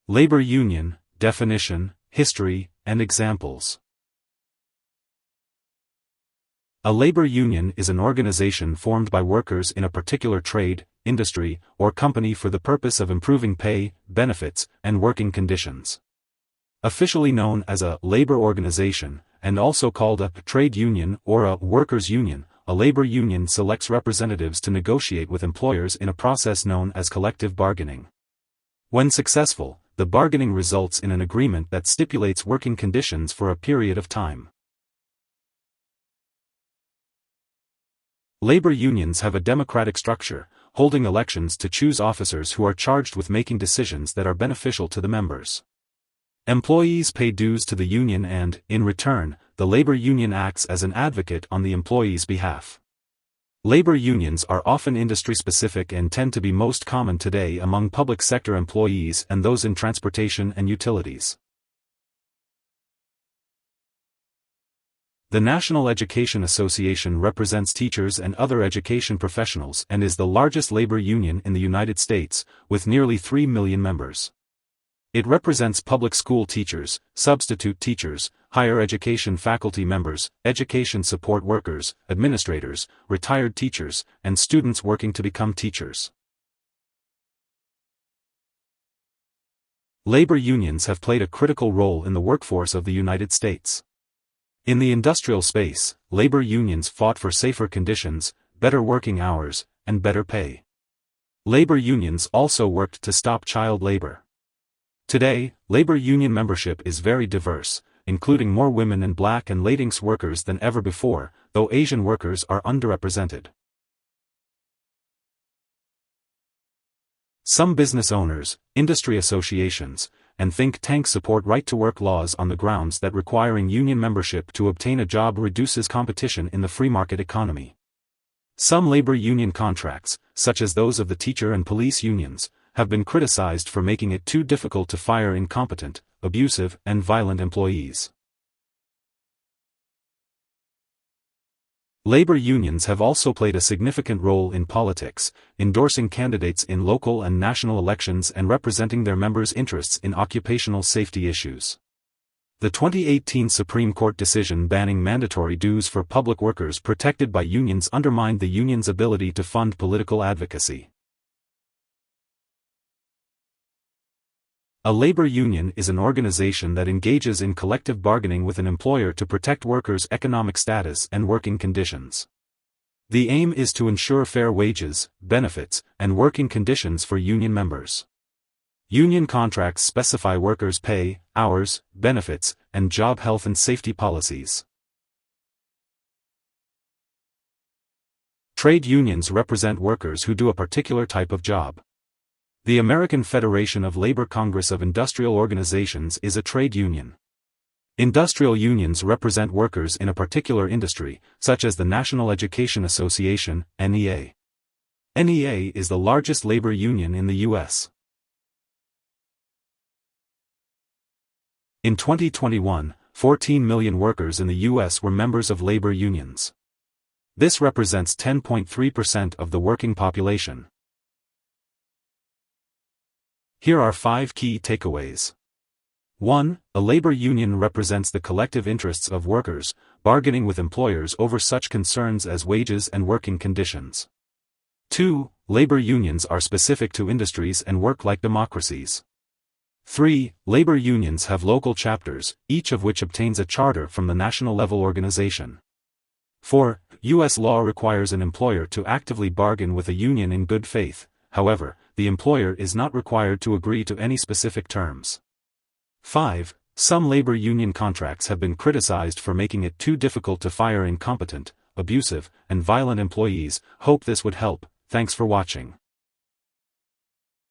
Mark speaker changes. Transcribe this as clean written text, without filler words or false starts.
Speaker 1: Labor union, definition, history, and examples. A labor union is an organization formed by workers in a particular trade, industry, or company for the purpose of improving pay, benefits, and working conditions. Officially known as a labor organization, and also called a trade union or a workers' union, a labor union selects representatives to negotiate with employers in a process known as collective bargaining. When successful, the bargaining results in an agreement that stipulates working conditions for a period of time. Labor unions have a democratic structure, holding elections to choose officers who are charged with making decisions that are beneficial to the members. Employees pay dues to the union and, in return, the labor union acts as an advocate on the employee's behalf. Labor unions are often industry-specific and tend to be most common today among public sector employees and those in transportation and utilities. The National Education Association represents teachers and other education professionals and is the largest labor union in the United States, with nearly 3 million members. It represents public school teachers, substitute teachers, higher education faculty members, education support workers, administrators, retired teachers, and students working to become teachers. Labor unions have played a critical role in the workforce of the United States. In the industrial space, labor unions fought for safer conditions, better working hours, and better pay. Labor unions also worked to stop child labor. Today, labor union membership is very diverse, including more women and Black and Latinx workers than ever before, though Asian workers are underrepresented. Some business owners, industry associations, and think tanks support right-to-work laws on the grounds that requiring union membership to obtain a job reduces competition in the free market economy. Some labor union contracts, such as those of the teacher and police unions, have been criticized for making it too difficult to fire incompetent, abusive, and violent employees. Labor unions have also played a significant role in politics, endorsing candidates in local and national elections and representing their members' interests in occupational safety issues. The 2018 Supreme Court decision banning mandatory dues for public workers protected by unions undermined the union's ability to fund political advocacy. A labor union is an organization that engages in collective bargaining with an employer to protect workers' economic status and working conditions. The aim is to ensure fair wages, benefits, and working conditions for union members. Union contracts specify workers' pay, hours, benefits, and job health and safety policies. Trade unions represent workers who do a particular type of job. The American Federation of Labor Congress of Industrial Organizations is a trade union. Industrial unions represent workers in a particular industry, such as the National Education Association, NEA. NEA is the largest labor union in the U.S. In 2021, 14 million workers in the U.S. were members of labor unions. This represents 10.3% of the working population. Here are 5 key takeaways. 1. A labor union represents the collective interests of workers, bargaining with employers over such concerns as wages and working conditions. 2. Labor unions are specific to industries and work like democracies. 3. Labor unions have local chapters, each of which obtains a charter from the national level organization. 4. U.S. law requires an employer to actively bargain with a union in good faith. However, the employer is not required to agree to any specific terms. 5. Some labor union contracts have been criticized for making it too difficult to fire incompetent, abusive, and violent employees. Hope this would help. Thanks for watching.